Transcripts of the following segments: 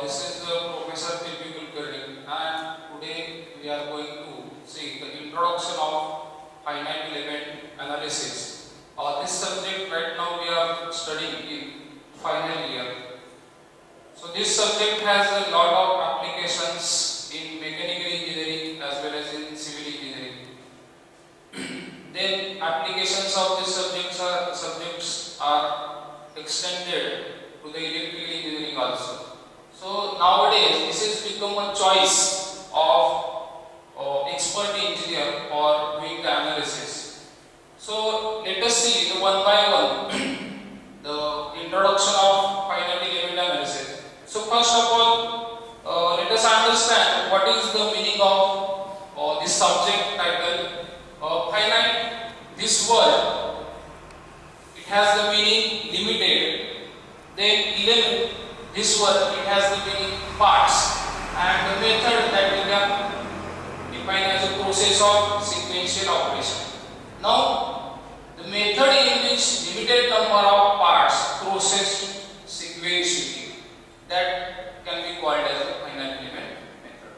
This is Professor Kulkarni, and today we are going to see the introduction of finite element analysis. This subject right now we are studying in final year. So this subject has a lot of applications in mechanical engineering as well as in civil engineering. Then applications of these subjects are extended to the electrical engineering also. So nowadays this has become a choice of expert engineer for doing the analysis. So let us see the one by one the introduction of finite element analysis. So first of all, let us understand what is the meaning of this subject title. Finite. This word, it has the meaning limited. Then element. This word, it has the meaning parts, and the method that we can define as a process of sequential operation. Now, the method in which limited number of parts processed sequentially, that can be called as a finite element method.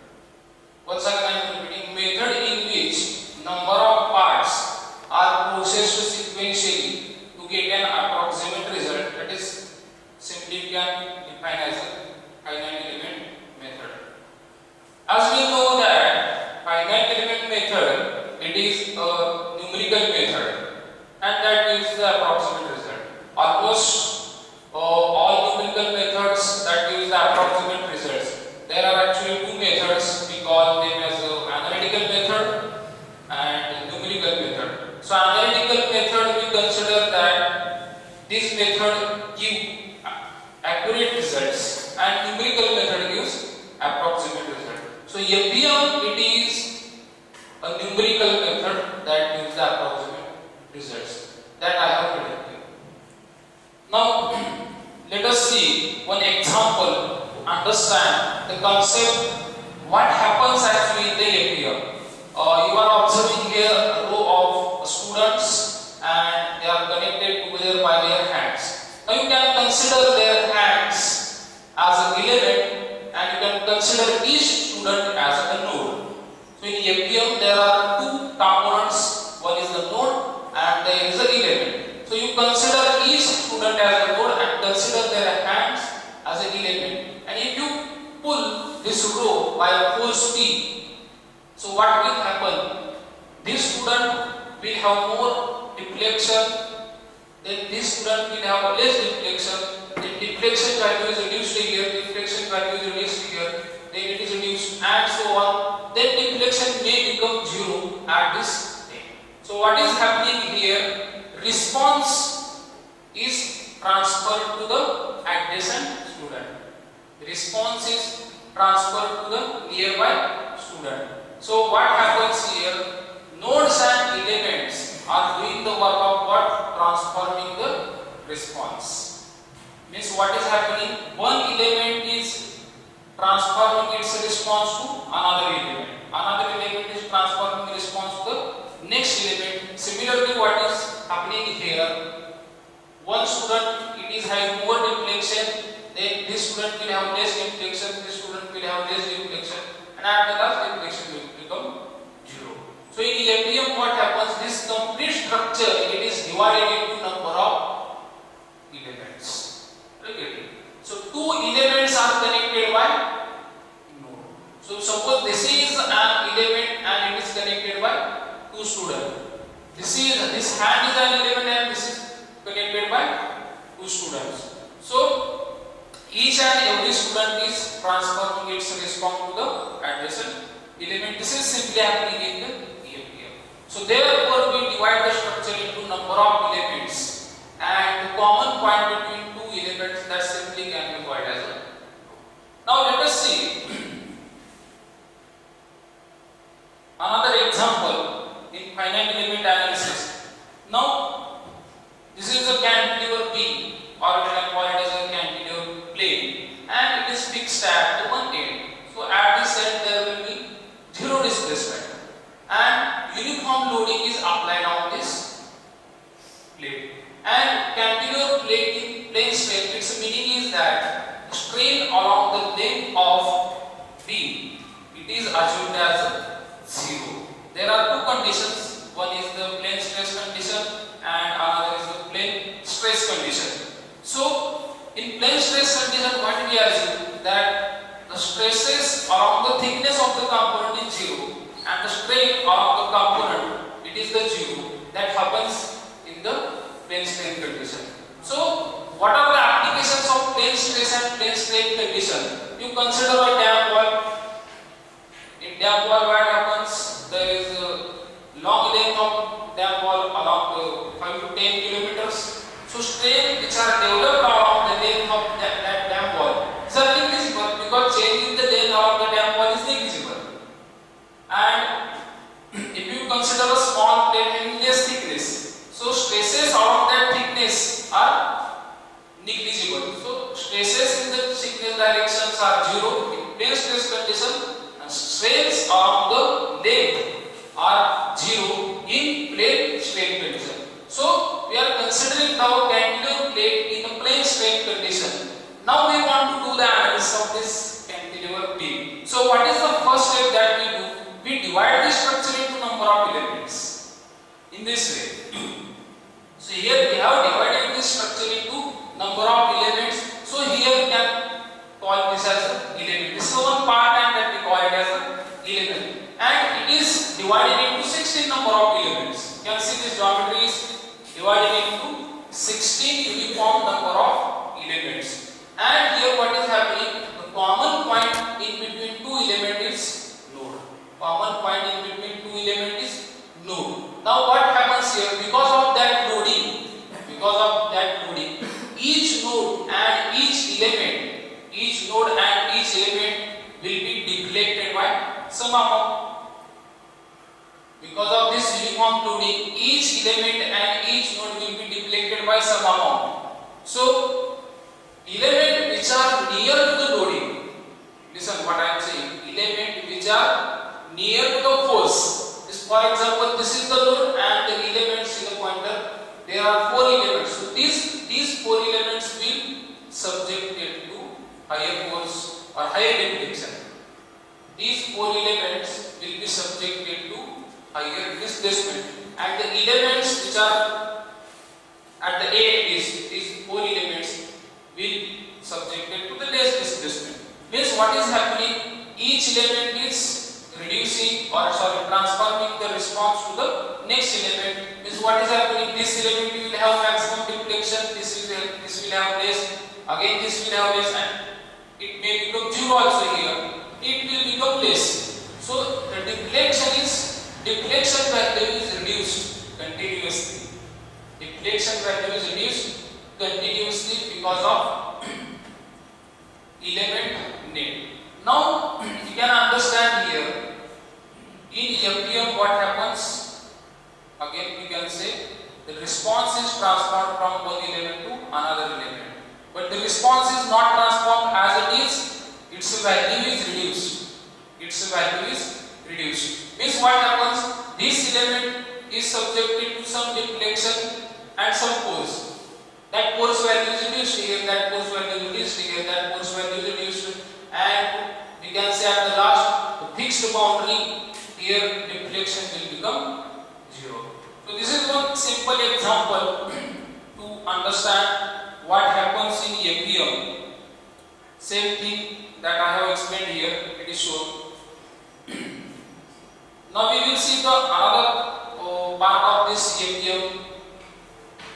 Once again I am repeating, method in which number of parts are processed sequentially to get an approximate result, that is simply can define as a finite element method. As we know that finite element method, it is a numerical method, and that gives the approximate result. Almost all numerical methods that gives the approximate results. There are actually two methods. We call them as the analytical method and numerical method. So analytical method, we consider that this method gives accurate results, and numerical method gives approximate result. So FEM, it is a numerical method that gives the approximate results that I have written here. Now let us see one example to understand the concept what happens actually in the FEM. You are observing here a row of students and they are connected together by their hands. Now you can consider their hands as an element, and you can consider each student as a node. So in FEM there are two components, one is the node and there is an element. So you consider each student as a node and consider their hands as an element. And if you pull this row by force P, so what will happen? This student will have more deflection, then this student will have less deflection. Then deflection value is reduced here, deflection value is reduced here, then it is reduced, and so on. Then deflection may become zero at this point. So what is happening here? Response is transferred to the adjacent student. Response is transferred to the nearby student. So what happens here? Nodes and elements are doing the work of what? Transforming the response. Means what is happening? One element is transforming its response to another element. Another element is transforming response to the next element. Similarly, what is happening here? One student, it is having more deflection, then this student will have less deflection, this student will have less deflection, and at the last deflection will become zero. So in FEM what happens? This complete structure, it is divided into number of elements. Okay. So two elements are connected by node. So suppose this is an element and it is connected by two students. This hand is an element and this is connected by two students. So each and every student is transforming its response to the adjacent element. This is simply happening in the FEM. So therefore we divide the structure into number of elements, and the common point between two elements that simply can be called as a. Now let us see another example in finite element analysis. Now this is a cantilever beam, or we can call it as a cantilever plane, and it is fixed at the one end. So at this end there will be zero displacement, and uniform loading is applied on this plate. And cantilever plane in plane straight, its meaning is that strain along the length of beam, it is assumed as 0. There are two conditions. One is the plane stress condition and another is the plane stress condition. So in plane stress condition, what we assume that the stresses along the thickness of the component is 0 and the strain along the component, it is the 0 that happens in the plane strain condition. So what are the applications of plane stress and plane strain condition? You consider a dam wall. In dam wall, what happens? There is a long length of dam wall along 5 to 10 kilometers. So strain which are developed along the length of that dam wall is negligible because change in the length along the dam wall is negligible. And if you consider a small plane having less thickness, so stresses along that thickness are negligible. So stresses in the thickness directions are 0 in plane stress condition and strains along the length are 0 in plane strain condition. So we are considering now cantilever plate in a plane strain condition. Now we want to do the analysis of this cantilever beam. So what is the first step that we do? We divide the structure into number of elements in this way. So here we have divided this structure into number of elements. So here we can call this as an element. This is one part and that we call it as an element. And it is divided into 16 number of elements. You can see this geometry is divided into 16 uniform number of elements. And here what is happening? The common point in between two elements is node. Common point in between two elements is node. Now what happens here? Because of that noding, each node and each element will be deflected by some amount. Because of this uniform loading, each element and each node will be deflected by some amount. So elements which are near to the loading, listen what I am saying, elements which are near to the force. This, for example, this is the load and the elements in the pointer, there are 4 elements. So these 4 elements will subjected to higher force or higher deflection. These 4 elements will be subjected to higher displacement, and the elements which are at the end, these 4 elements will subjected to the less displacement. Means what is happening? Each element is reducing or transforming the response to the next element. Means what is happening? This element will have maximum deflection. This will have less. Again this will have less, and it may become 0 also here. It will become less. So the deflection value is reduced continuously. Deflection value is reduced continuously because of element net. Now you can understand here in FDM what happens. Again we can say the response is transformed from one element to another element, but the response is not transformed as it is. Its value is reduced. Means what happens? This element is subjected to some deflection and some force. That force value is reduced here, that force value is reduced here, that force value is reduced, and we can say at the last, the fixed boundary here, deflection will become 0. So this is one simple example to understand what happens in FEM. Same thing that I have explained here, it is shown. Now we will see the another part of this FEM.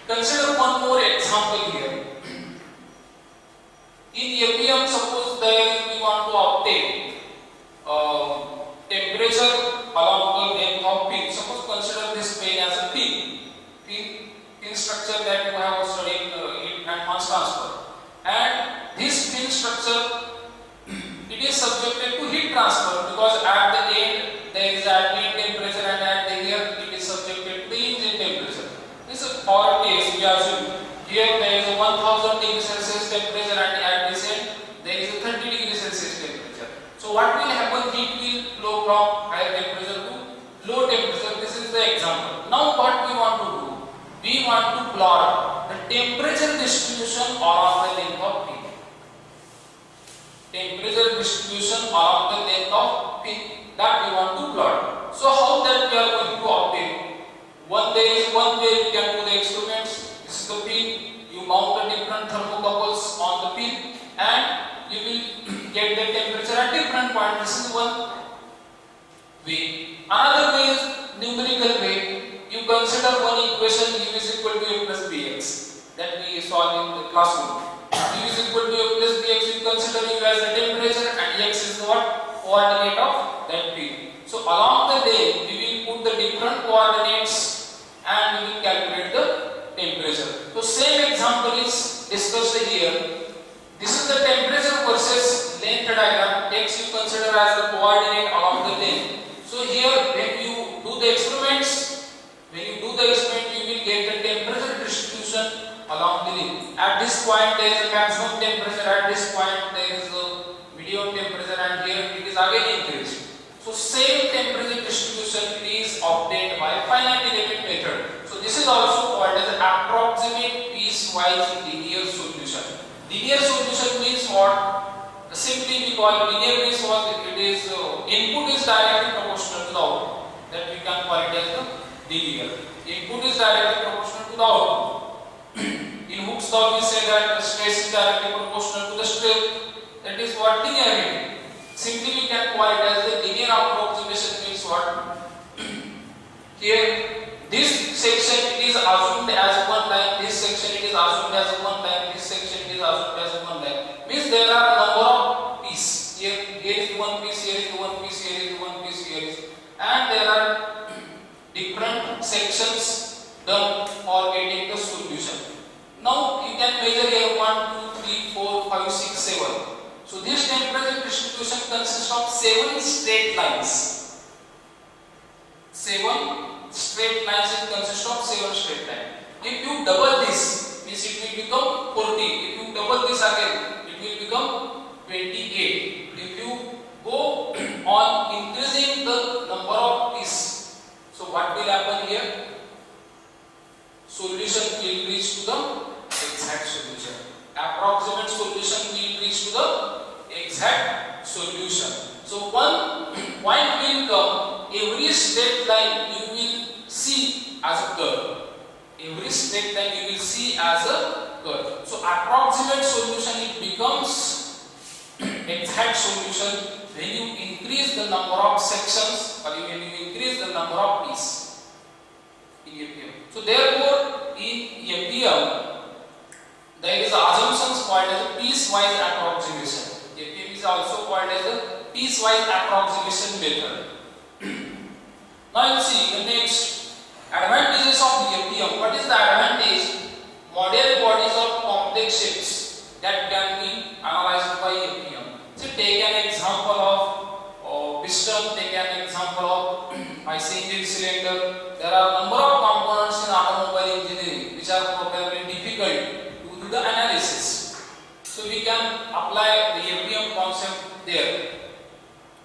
Consider one more example here. In FEM, suppose we want to obtain temperature along the length of pin. Suppose consider this pin as a pin structure that you have studied in mass transfer. And this pin structure, it is subjected to heat transfer because at the end there is ambient temperature and at the here it is subjected to the engine temperature. This is for a case we assume here there is a 1000 degrees Celsius temperature and at this end there is a 30 degrees Celsius temperature. So what will happen? Heat will flow from higher temperature to low temperature. This is the example. Now what we want to do? We want to plot the temperature distribution along the length of pin. temperature distribution along the length of pin that we want to plot. So how that we are going to obtain? There is one way you can do the experiments. This is the pin. You mount the different thermocouples on the pin and you will get the temperature at different points. This is one way. Another way is numerical way. You consider one equation U is equal to A plus Bx that we saw in the classroom. U is equal to A plus Bx. You consider U as the temperature and X is what coordinate of that pin. So along the day we will put the different coordinates and we will calculate the temperature. So same example is discussed here. This is the temperature versus length diagram. X you consider as the coordinate along the length. So here when you do the experiments, you will get the temperature distribution along the length. At this point there is a maximum temperature, at this point there is a medium temperature, and here it is again increased. So same temperature distribution is obtained by finite element method. So this is also called as approximate piecewise linear solution. Linear solution means what? Simply we call linear means what? It is input is directly proportional to the output. That we can call it as the linear. Input is directly proportional to the output. In Hooke's law we say that the stress is directly proportional to the strain. That is what linearity. Simply we can call it as the linear approximation means what? Here this section it is assumed as one line, this section it is assumed as one line, this section it is assumed as one line. Means there are number of pieces. Here is one piece, here is one piece, here is one piece, here is, and there are different sections done for getting the solution. Now you can measure here 1, 2, 3, 4, 5, 6, 7. So this temperature distribution consists of 7 straight lines. 7 straight lines, it consists of 7 straight lines. If you double this, means it will become 40. If you double this again, it will become 28. If you go on increasing the number of pieces, so what will happen here? Solution will reach to the exact solution. Approximate solution will reach to the exact solution. So one point will come, every straight line you will see as a curve. Every straight line you will see as a curve. So approximate solution it becomes exact solution when you increase the number of sections or when you increase the number of pieces in APM. So therefore in APM there is assumptions called as a piecewise approximation. APM is also called as a piecewise approximation method. Now you see the next advantages of APM. What is the advantage? Model bodies of complex shapes that can be analyzed by APM. So take an example of piston, take an example of a single cylinder. There are number of components in automobile engineering which are probably difficult to do the analysis. So we can apply the APM concept there.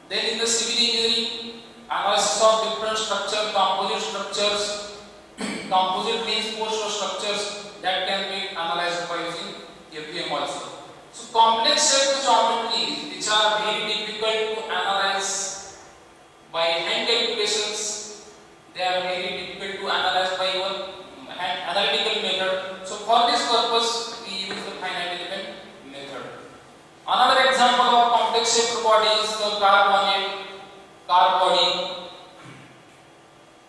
Then in the civil engineering, analysis of different structure, composite structures, composite reinforced structures that can be analyzed by using APM also. So complex shape geometries which are very difficult to analyze by hand calculations, they are very difficult to analyze by one analytical method. So for this purpose we use the finite element method. Another example of complex shaped body is the car body,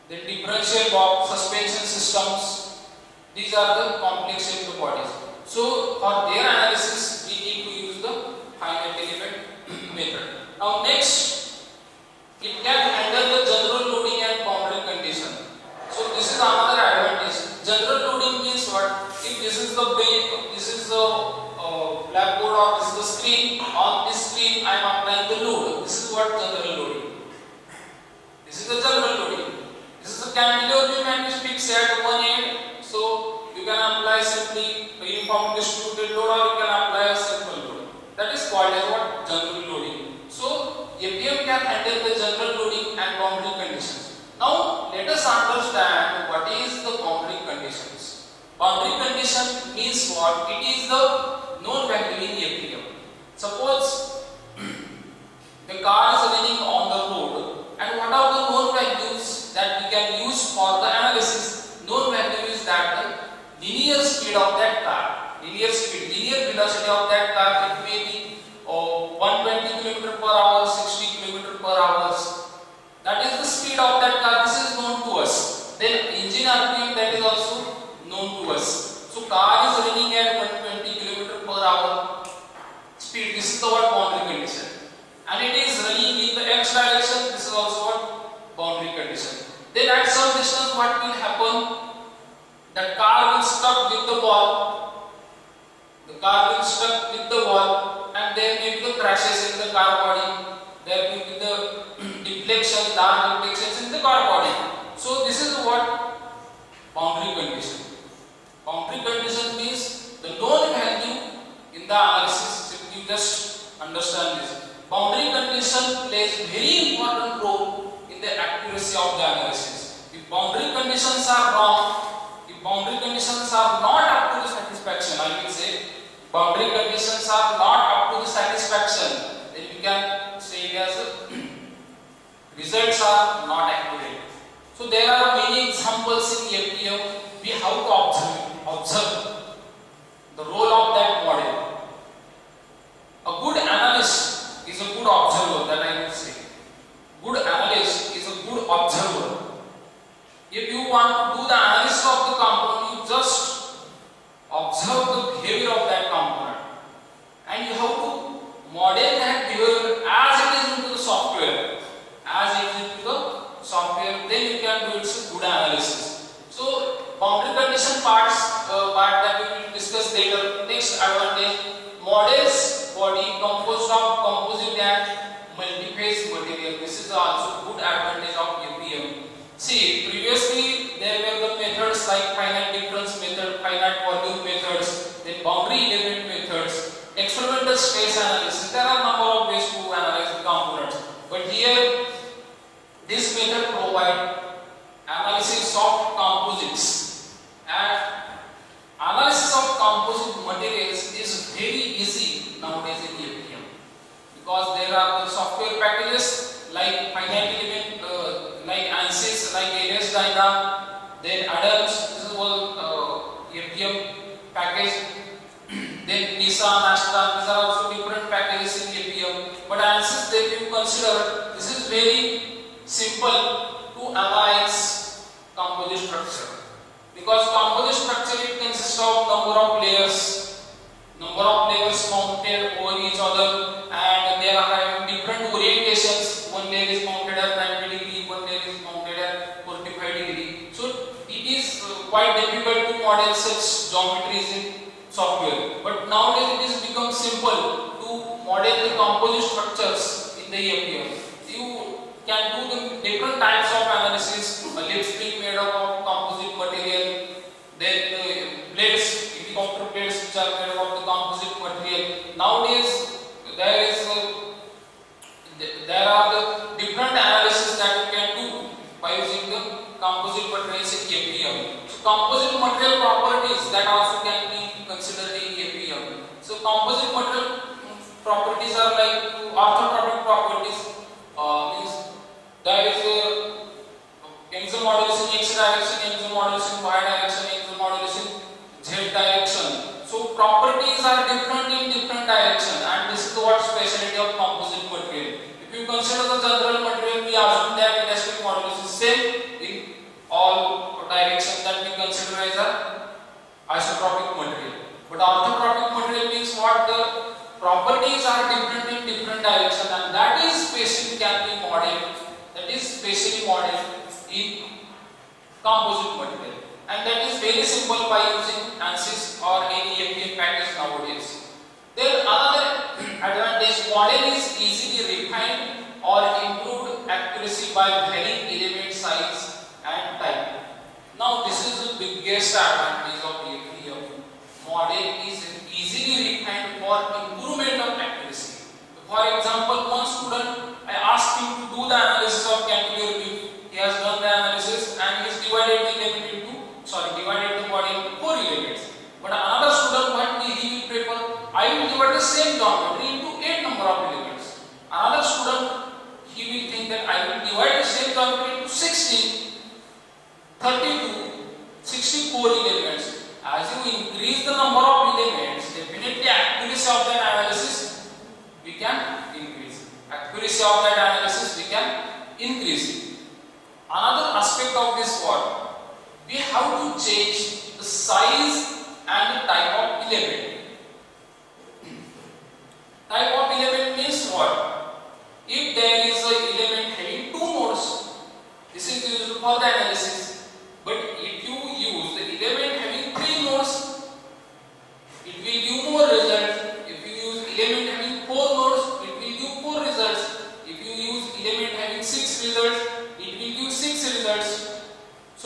the differential box, suspension systems. These are the complex shaped bodies. So for their analysis we need to use the finite element method. Now next, it can handle the general loading and boundary condition. So this is another advantage. General loading means what? If this is the blackboard or this is the screen, on this screen I am applying the load. This is what general loading. This is the general loading. This is the cantilever beam and is fixed at one end. So you can apply simply a uniform distributed load or you can apply a simple load. That is called as what? General loading. So APM can handle the general loading and boundary conditions. Now let us understand what is the boundary conditions. Boundary condition means what? It is the known value in APM. Suppose This is the what boundary condition. And it is running in the x direction. This is also what boundary condition. Then at some distance, what will happen? The car will stuck with the wall. The car will stuck with the wall, and there may be the crashes in the car body. There will be the deflection, large deflections in the car body. So this is what boundary condition. Boundary condition means the known value in the analysis. If you just understand this, boundary condition plays very important role in the accuracy of the analysis. If boundary conditions are wrong, if boundary conditions are not up to the satisfaction, I will say boundary conditions are not up to the satisfaction, then we can say it as results are not accurate. So there are many examples in FEM. We have to observe the role of that model. A good analyst is a good observer, that I will say. Good analyst is a good observer. If you want to do the analysis of the component, you just observe the behavior of that component, and you have to model that behavior as it is into the software. As it is into the software, then you can do its good analysis. So boundary condition part that we will discuss later. Next advantage, models body composed of composite and multi-phase material. This is also good advantage of FEM. See, previously there were the methods like finite difference method, finite volume methods, then boundary element methods, experimental space analysis. There are a number of ways to analyze the components. But here, this method provides analysis of composites, and analysis of composite materials is very easy nowadays in FEM, because there are the software packages like finite element, like ANSYS, like ALS diagram, then Adams. This is all FEM package. Then NISA, NASTA. These are also different packages in FEM. But ANSYS, if you consider, this is very simple to analyze composite structure, because composite structure, it consists of number of layers mounted over each other, and they are having different orientations. One layer is mounted at 90 degree, one layer is mounted at 45 degree. So it is quite difficult to model such geometries in software. But nowadays it is become simple to model the composite structures in the FEM. You can do the different types of analysis. A lip spring made up of composite material, then plates, helicopter plates which are made up of the composite material. Nowadays there are the different analysis that you can do by using the composite materials in FEM. So composite material properties that also can be considered in FEM. So composite material properties are like orthotropic properties. Means there is Young's modulus in x direction, Young's modulus in y direction, Young's modulus in z direction. So properties are different in different direction, and this is the what specialty of composite material. If you consider the general material, we assume that elastic modulus is same in all directions, that we consider as a isotropic material. But orthotropic material means what? The properties are different in different direction, and that is specially can be modeled. That is specially modeled in composite material, and that is very simple by using ANSYS or any FEM package nowadays. Then another advantage, model is easily refined or improved accuracy by varying element size and type. Now this is the biggest advantage of FEM. Model is easily refined for improvement of accuracy. For example, one student, I asked him to do the analysis of cantilever beam. He has done the analysis and he has divided the body into 4 elements. But another student, what he will prefer, I will divide the same geometry into 8 number of elements. Another student, he will think that I will divide the same geometry into 16, 32, 64 elements. As you increase the number of elements, definitely accuracy of that analysis we can increase. Another aspect of this work, we have to change the size and the type of element. Type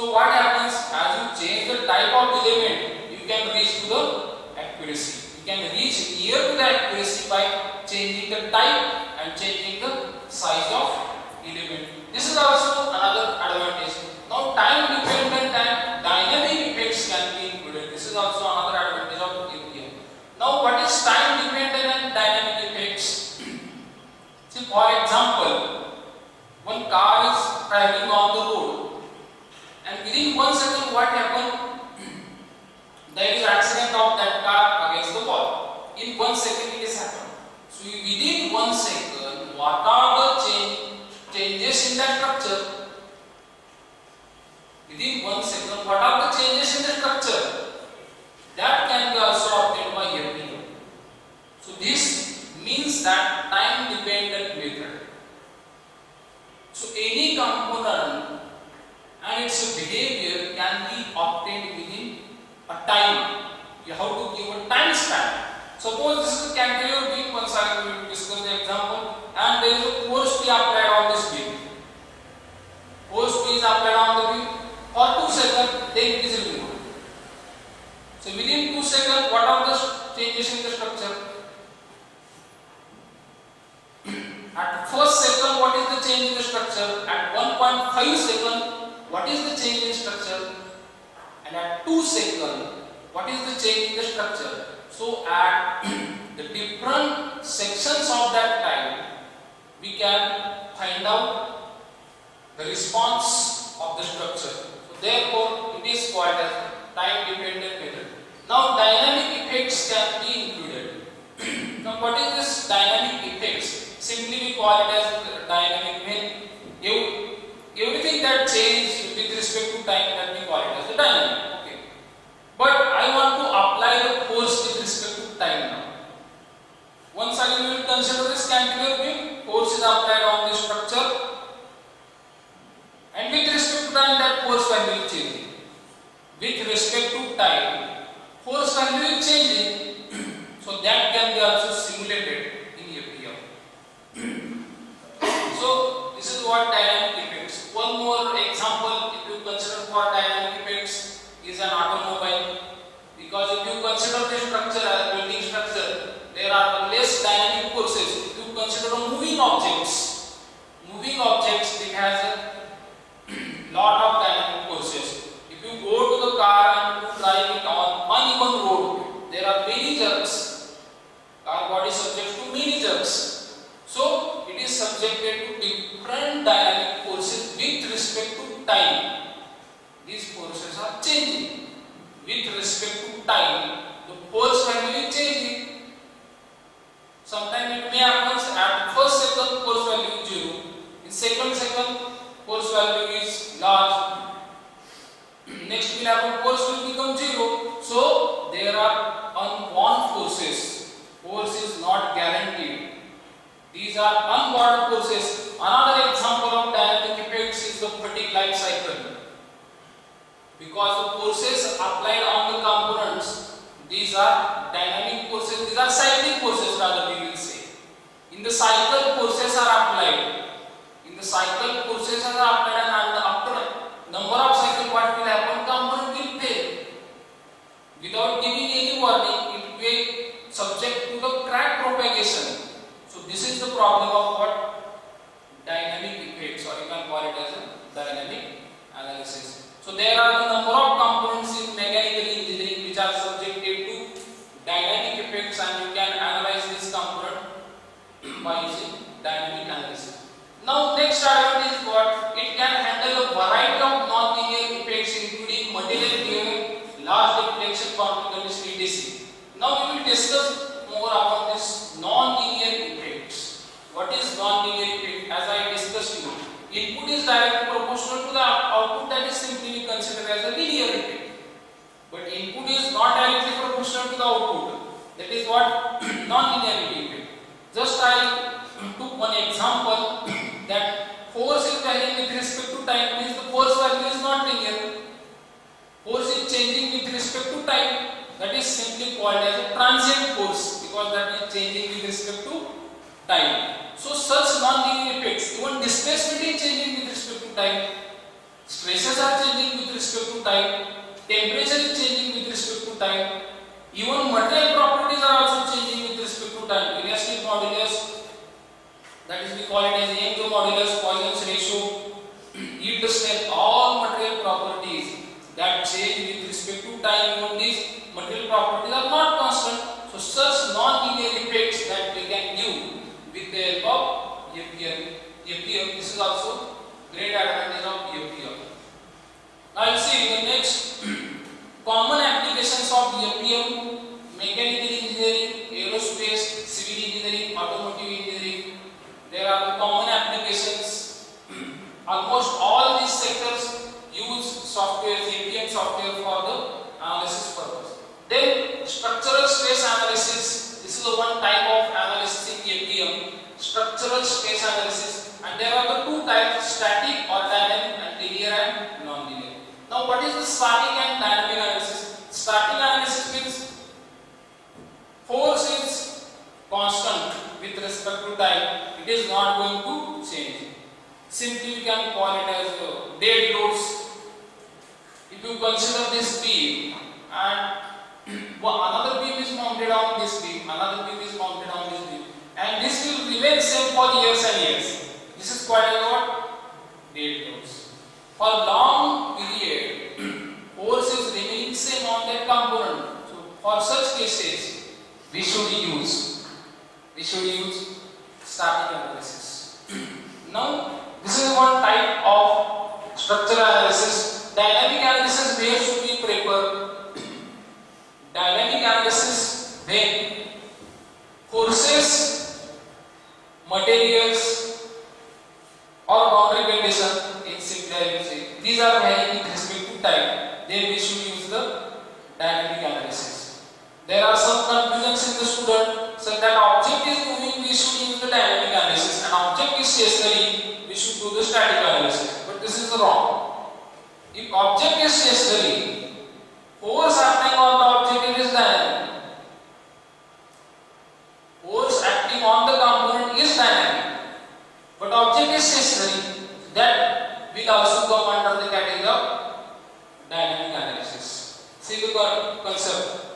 So what happens, as you change the type of element, you can reach to the accuracy. You can reach near to the accuracy by changing the type and changing the size of element. This is also another advantage. Now time dependent and dynamic effects can be included. This is also another advantage of APM. Now what is time dependent and dynamic effects? See, for example, one car is traveling on the road, and within 1 second what happened? There is accident of that car against the wall. In 1 second it is happened. So within 1 second, what are the changes in the structure? Within 1 second, what are the changes in the structure? That can be also obtained by APM. So this means that time dependent method. So any component and its behavior can be obtained within a time. You have to give a time span. Suppose this is a cantilever beam. Once I will discuss the example, and there is a force P applied on this beam. Force P is applied on the beam for 2 seconds, then it is removed. So within 2 seconds, what are the changes in the structure? At first second, what is the change in the structure? At 1.5 second, what is the change in structure? And at 2 seconds, what is the change in the structure? So at the different sections of that time, we can find out the response of the structure. So therefore, it is called as time dependent method. Now dynamic effects can be included. Now what is this dynamic effects? Simply we call it as dynamic when everything that changes with respect to time, that we call it as the dynamic. Okay. But I want to apply the force with respect to time now. Once again we will consider this cantilever beam. Force is applied on this structure, and with respect to time, that force value is changing. With respect to time, force value is changing. So that can be also simulated in APM. So this is what dynamic effects. One more example, if you consider for dynamic effects, is an automobile. Because if you consider the structure as a building structure, there are less dynamic forces. If you consider moving objects, it has a lot of dynamic forces. If you go to the car and you drive it on uneven road, there are many jerks. Car body is subject to many jerks. So it is subjected to different dynamic forces with respect to time. These forces are changing. With respect to time, the force value is changing. Sometimes it may happen at first second force value is 0. In second force value is large. Next will happen, force will become 0. So there are unbound forces. Force is not guaranteed. These are unbound forces. Another example of dynamic effects is the fatigue life cycle. Because the forces applied on the components, these are dynamic forces, these are cyclic forces rather we will say. In the cycle, forces are applied. In the cycle, forces are applied, and after number of cycles, what will happen? Component will fail. Without giving any warning, it will subject to the crack propagation. So this is the problem of what? Dynamic effects, or you can call it as a dynamic analysis. So there are the number of components in mechanical engineering which are subjected to dynamic effects, and you can analyze this component by using dynamic analysis. Now next advantage is what? It can handle a variety of non-linear effects including material behavior, large deflection, quantum condition, etc. Now we will discuss more about this non-linear effects. What is non-linear effect? As I discussed you, input is directly proportional to the output, that is simply considered as a linear effect. But input is not directly proportional to the output. That is what non-linearity effect. Just I took one example that force is varying with respect to time, means the force value is not linear. Force is changing with respect to time. That is simply called as a transient force, because that is changing with respect to time. So such non-linear effects, even displacement is changing with respect to time. stresses are changing with respect to time, temperature is changing with respect to time, even material properties are also changing with respect to time. Elastic modulus, that is we call it as Young's modulus, Poisson's ratio, yield strength, all material properties that change with respect to time. Even these material properties are not constant. So such non-linear effects that we can give with the help of FPM, this is also great advantage of FPM. Now you see the next common applications of FPM: mechanical engineering, aerospace, civil engineering, automotive engineering. There are the common applications. Almost all these sectors use software, FPM software for the analysis purpose. Then structural stress analysis. This is the one type of analysis in FPM. Structural stress analysis, and there are the two types: static or dynamic, and linear and non-linear. Now, what is the static and dynamic analysis? Static analysis means force is constant with respect to time; it is not going to change. Simply, we can call it as dead loads. If you consider this beam and another beam is mounted on this beam, another beam is mounted on this beam, and this will remain same for years and years. This is called as what? Dead loads. For long period, force is remaining same on that component. So for such cases, we should use static analysis. Now, this is one type of structural analysis. Dynamic analysis, where should we prefer? Dynamic analysis when forces, materials, or boundary condition, in simple I will say, these are varying with respect to time, then we should use the dynamic analysis. There are some confusions in the student, so that object is moving, we should use the dynamic analysis, and object is stationary, we should do the static analysis. But this is wrong. If object is stationary, force acting on the object, it is dynamic. Force acting on the component is dynamic, but object is stationary, that will also come under the category of dynamic analysis. See the concept.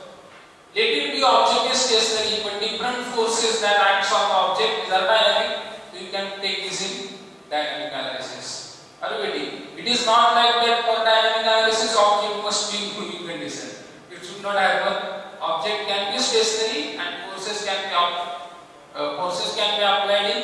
Let it be object is stationary, but different forces that acts on the object are dynamic, so you can take this in dynamic analysis. Are you ready? It is not like that for dynamic analysis, object must be in moving condition. It should not happen. Object can be stationary and forces can be applied in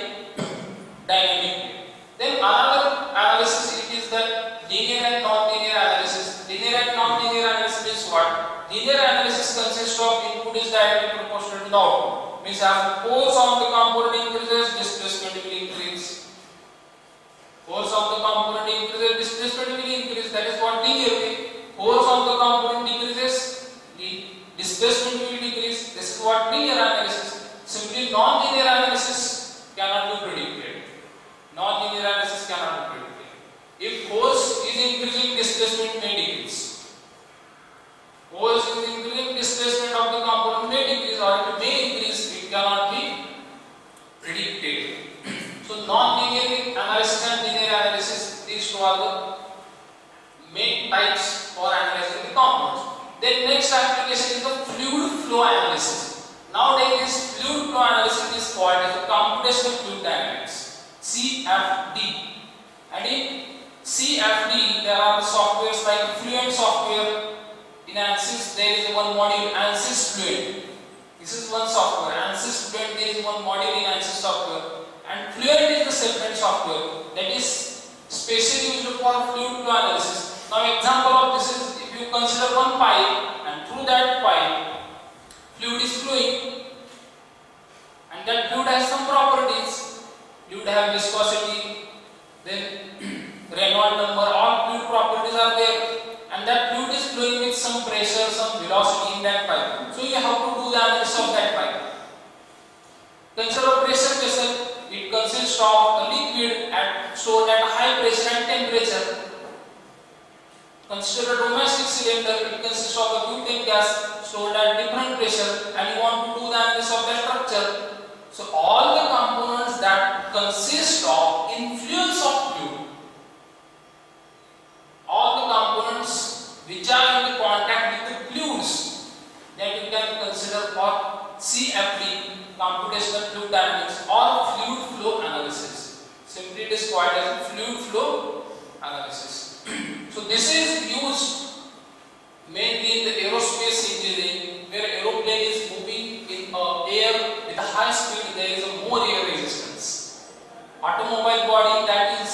dynamic way. Then another analysis, it is the linear and non-linear analysis. Linear and non-linear analysis is what? Linear analysis consists of input is directly proportional to the output. Means as force on the component increases, displacement will increase. Force on the component increases, displacement will increase. That is what linear way. Force on the component decreases, the displacement will decrease. This is what linear analysis. Simply non-linear analysis cannot be predicted. Non-linear analysis cannot be predicted. If force is increasing, displacement may decrease. Force is increasing, displacement of the component may decrease, or it may increase. It cannot be predicted. So non-linear analysis and linear analysis, these two are the main types for analyzing the components. Then next application is the fluid flow analysis. Nowadays, fluid flow analysis is called as the computational fluid dynamics, CFD. And in CFD, there are the softwares like Fluent software. In ANSYS, there is one module, ANSYS Fluent. This is one software. ANSYS Fluent, there is one module in ANSYS software. And Fluent is the separate software that is specially used for fluid flow analysis. Now, example of this is, if you consider one pipe, and through that pipe, fluid is flowing, and that fluid has some properties. Fluid have viscosity, then Reynolds number, all fluid properties are there, and that fluid is flowing with some pressure, some velocity in that pipe. So you have to do the analysis of that pipe. Consider a pressure vessel. It consists of a liquid stored at high pressure and temperature. Consider a domestic cylinder. It consists of a butane gas stored at different pressure, and you want to do the analysis of the structure. So all the components that consist of influence of fluid,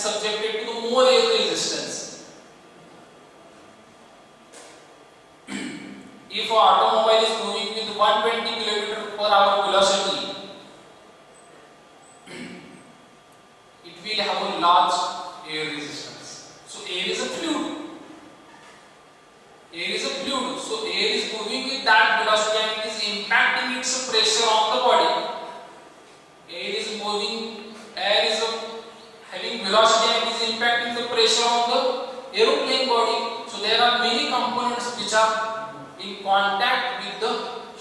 subjected to the more air resistance. If an automobile is moving with 120 km per hour velocity, it will have a large air resistance. So air is a fluid. Air is a fluid. So air is moving with that velocity and it is impacting its pressure on the body. Air is moving, air is having velocity and it is impacting the pressure on the aeroplane body. So there are many components which are in contact with the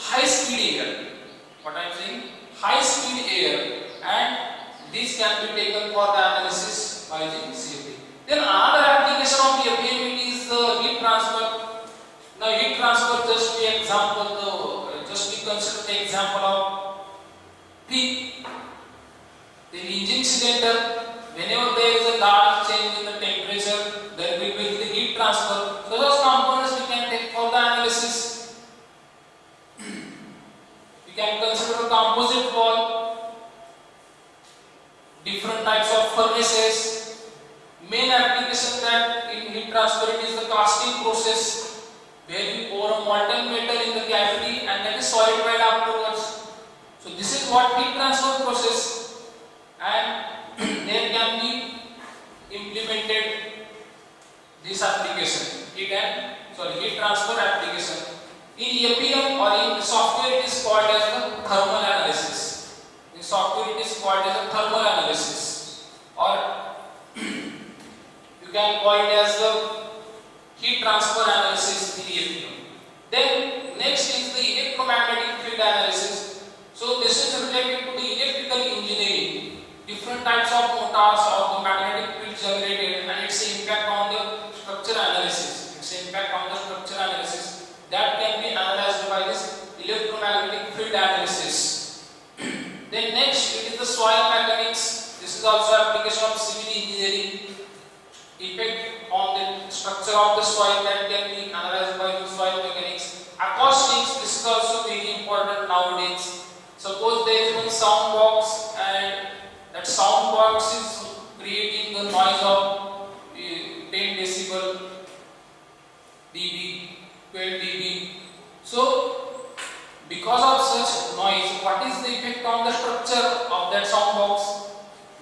high speed air. What I am saying? High speed air, and this can be taken for the analysis by using CFD. Then another application of FEM is the heat transfer. Now heat transfer, just we consider the example of peak. The engine cylinder, whenever there is a large change in the temperature, there will be the heat transfer. So those components we can take for the analysis. We can consider a composite wall, different types of furnaces. Main application that in heat transfer it is the casting process, where we pour a molten metal in the cavity and then is solidified afterwards. So this is what heat transfer process, and there can be implemented this application, heat transfer application. In APM or in software it is called as the thermal analysis. In software it is called as a thermal analysis, or you can call it as the heat transfer analysis in APM. Then next is the electromagnetic field analysis. So this is related to the electrical engineering. Different types of motors or the magnetic field generated and its impact on the structure analysis. That can be analyzed by this electromagnetic field analysis. Then next it is the soil mechanics. This is also application of civil engineering. Effect on the structure of the soil that can be analyzed by the soil mechanics. Acoustics, this is also very important nowadays. Suppose there is one sound box and that sound box is creating the noise of 10 decibel dB, 12 dB. So because of such noise, what is the effect on the structure of that sound box?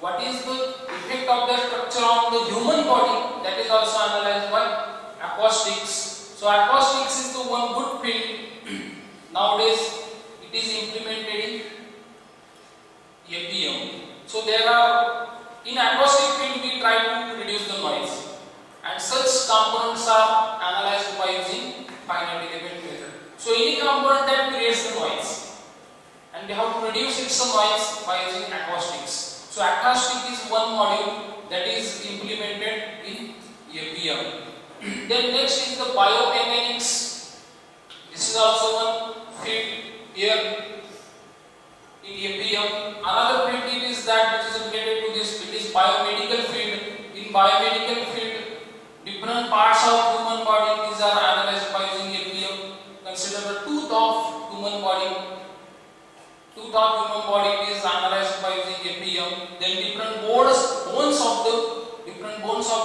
What is the effect of the structure on the human body? That is also analyzed by acoustics. So acoustics is the one good field. Nowadays it is implemented in APM. So there are, in acoustic field we try to reduce the noise, and such components are analyzed by using finite element method. So any component that creates the noise, and we have to reduce its noise by using acoustics. So acoustic is one module that is implemented in APM. Then next is the biomechanics. This is also one field here in APM. Another field it is that which is related to this, it is biomedical field. In biomedical field, different parts of human body, these are analyzed by using APM. Consider the tooth of human body. Tooth of human body is analyzed by using APM. Then different bones of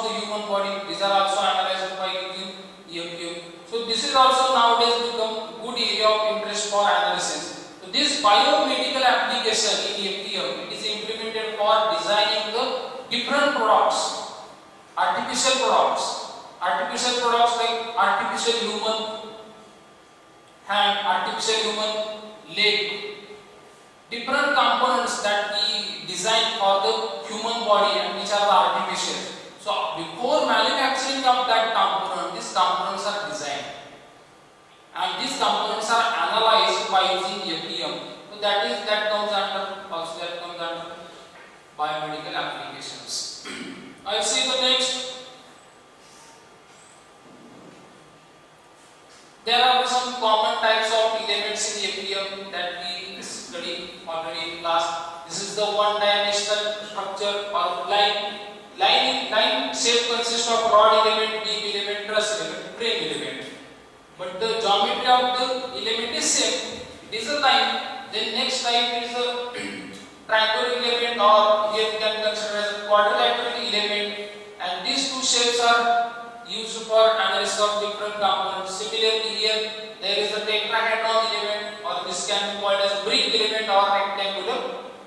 the human body, these are also analyzed by using APM. So this is also nowadays become good area of interest for analysis. So this biomedical application in APM, it is implemented for designing the different products, artificial products like artificial human hand, artificial human leg, different components that we design for the human body and which are the artificial. So before manufacturing of that component, these components are designed and these components are analyzed by using APM. So that comes under biomedical applications. I see the next. There are some common types of elements in APM that we studied already in class. This is the one-dimensional structure or line shape consists of rod element, beam element, truss element, frame element. But the geometry of the element is same. It is a line. Then next type is a triangular element, or here we can consider as a quadrilateral element. shapes are used for analysis of different components. Similarly, here there is a tetrahedron element, or this can be called as brick element or rectangular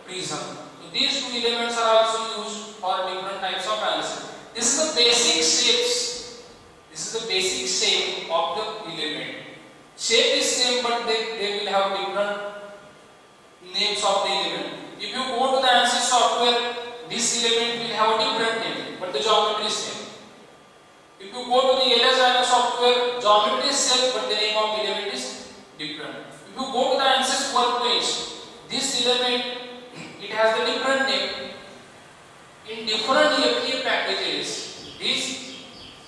prism. So these two elements are also used for different types of analysis. This is the basic shapes. This is the basic shape of the element. Shape is same, but they will have different names of the element. If you go to the ANSYS software, this element will have a different name, but the geometry is same. If you go to the LS software, geometry is same, but the name of element is different. If you go to the ANSYS workbench, this element, it has a different name. In different API packages, these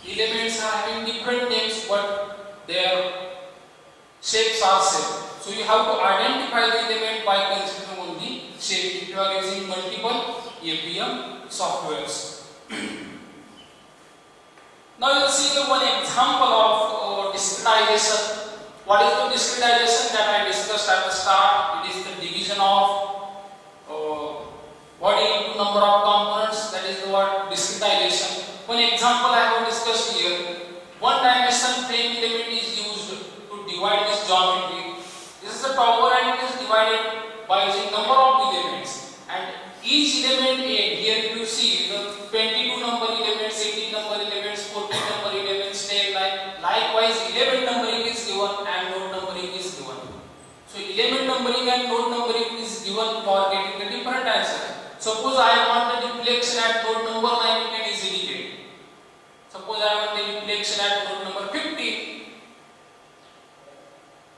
elements are having different names, but their shapes are same. So you have to identify the element by considering only shape if you are using multiple APM softwares. Now you will see the one example of discretization. What is the discretization that I discussed at the start? It is the division of body into number of components. That is the word discretization. One example I have discussed here. One dimension frame element is used to divide this geometry. This is a tower and it is divided by using number of elements. And each element here you see the 22 number elements, 18 number elements, 14 number elements, 10 likewise 11 numbering is given and node numbering is given. So element numbering and node numbering is given for getting the different answer. Suppose I want the deflection at node number 9, you can easily get. Suppose I want the deflection at node number 50,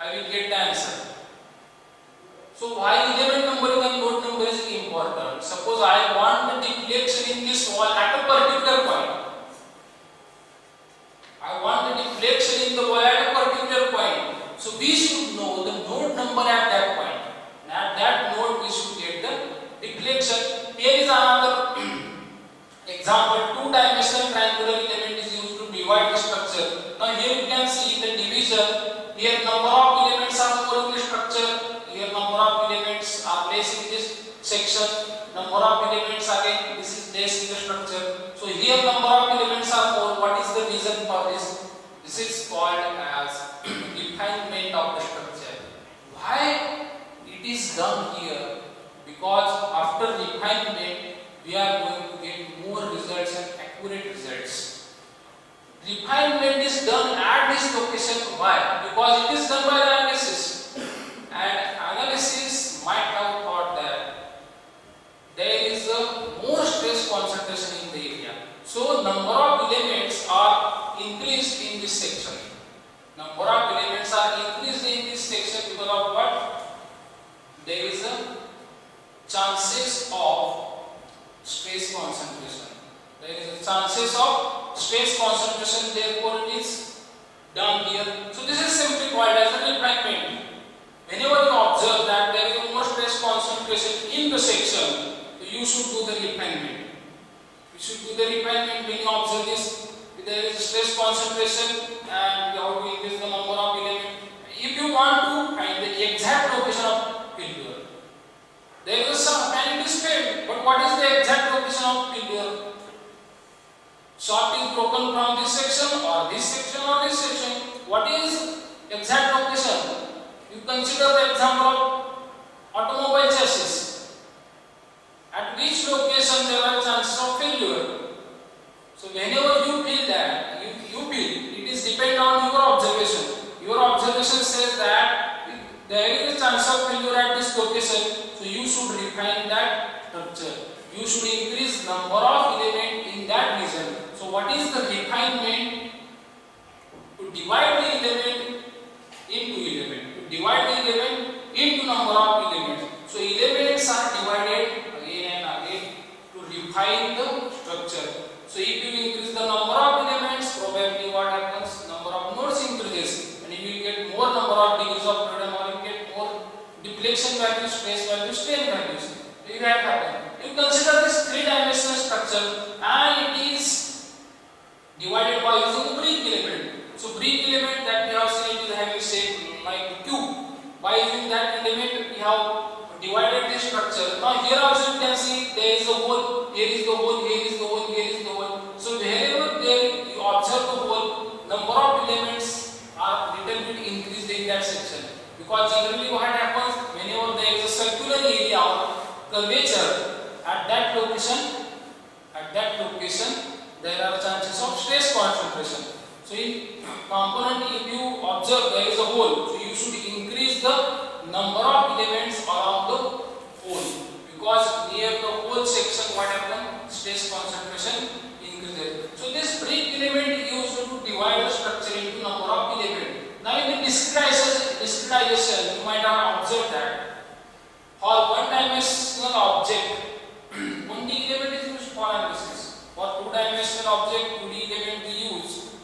I will get the answer. So why element numbering and node number is important? Suppose I want the deflection in this wall at a particular point. I want the deflection in the wall at a particular point. So we should know the node number at that point. And at that node we should get the deflection. Here is another example. Two-dimensional triangular element is used to divide the structure. Now here you can see the division. Here number of elements are more in the structure. Here number of elements are placed in this section. Number of elements again, this is placed in the structure. So here number of elements are more. What is the reason for this? This is called as refinement of the structure. Why it is done here? Because after refinement we are going to get more results and accurate results. Refinement is done at this location. Why? Because it is done by the analysis. And analysis might have thought that there is a more stress concentration in the area. So number of elements are increased in this section. Number of elements are increased in this section because of what? There is a chances of stress concentration. There is a chances of stress concentration, therefore it is done here. So this is simply called as a refinement. Whenever you observe that there is a more stress concentration in the section, you should do the refinement. You should do the refinement when you observe this. There is stress concentration and you have to increase the number of elements. If you want to find the exact location of failure, there is some and it is failed. But what is the exact location of failure? Shot is broken from this section or this section or this section. What is exact location? You consider the example of automobile chassis. At which location there are chances of failure? So whenever you feel that, you feel, it is depend on your observation. Your observation says that there is a chance of failure at this location, so you should refine that structure. You should increase number of elements in that region. So what is the refinement? To divide the element into element. To divide the element into number of elements. So elements are divided again and again to refine the structure. So if you increase the number of elements, probably what happens? Number of nodes increases, and you will get more number of degrees of freedom, or you get more deflection values, stress values, strain values. So it can happen. You consider this three-dimensional structure, and it is divided by using brick element. So brick element that we have seen is having shape like cube. By using that element, we have divided this structure. Now here also you can see there is a hole, here is the hole, here is the hole, here is the hole. So wherever there location there are chances of stress concentration. So in component, if you observe there is a hole, so you should increase the number of elements around the hole, because near the hole section what happens, stress concentration increases. So this brick element used to divide the structure into number of elements. Now in the discretization you might have observed that for one dimensional object only element is used for analysis. For two-dimensional object, 2D element we use,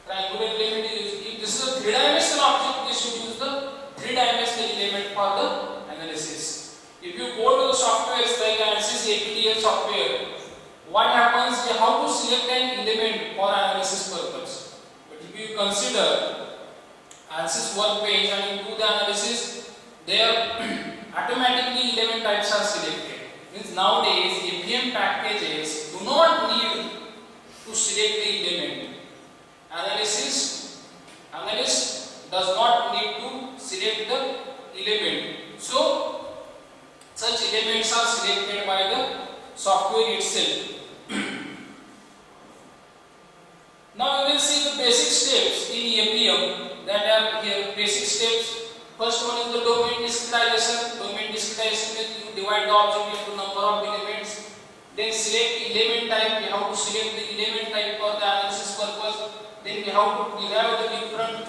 triangular element is used. If this is a three-dimensional object, we should use the three-dimensional element for the analysis. If you go to the software like ANSYS APDL software, what happens? You have to select an element for analysis purpose. But if you consider ANSYS workbench and you do the analysis, there automatically element types are selected. Means nowadays APM packages do not need to select the element. Analyst does not need to select the element. So such elements are selected by the software itself. Now we will see the basic steps in APM that are here. Basic steps. First one is the domain discretization. Domain discretization means you divide the object into number of elements. Then select element type. We have to select the element type for the analysis purpose. Then we have to derive the different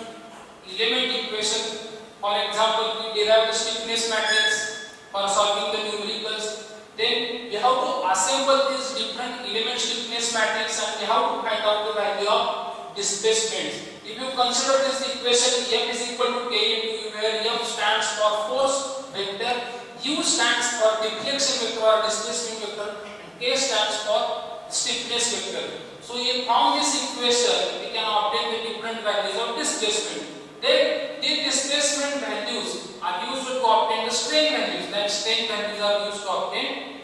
element equation. For example, we derive the stiffness matrix for solving the numericals. Then we have to assemble these different element stiffness matrix and we have to find out the value of displacement. If you consider this equation, F is equal to K into U, where F stands for force vector, U stands for deflection vector or displacement vector, and K stands for stiffness vector. So from this equation, we can obtain the different values of displacement. Then these displacement values are used to obtain the strain values. That strain values are used to obtain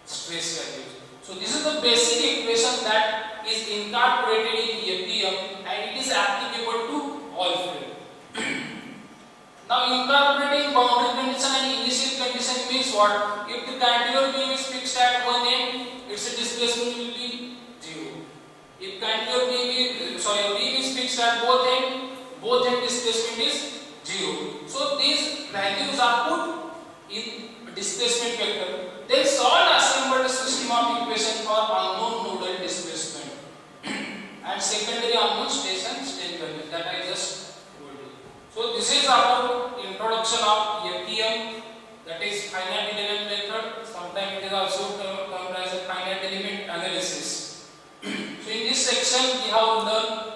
stress values. So this is the basic equation that is incorporated in APM and it is applicable to all fields. Now incorporating boundary condition and initial condition means what? If the cantilever beam is fixed at one end, its displacement will be 0. If cantilever beam is fixed at both end displacement is 0. So these values are put in displacement vector. Then solve assembled system of equation for unknown nodal displacement and secondary unknown stress and strain values that I just told you. So this is our introduction of APM, that is finite element method. Sometimes it is also termed as a finite element analysis. So in this section we have learned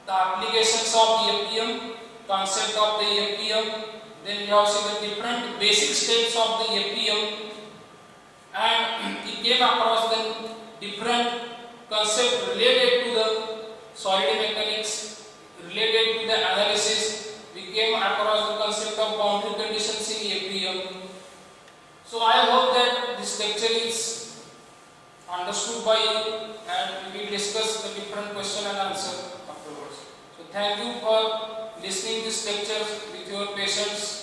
the applications of APM, concept of the APM, then we have seen the different basic steps of the APM, and we came across the different concepts related to the solid mechanics, related to the analysis. We came across the concept of boundary conditions in APM. So I hope that this lecture is understood by you and we will discuss the different question and answer afterwards. So thank you for listening this lecture with your patience.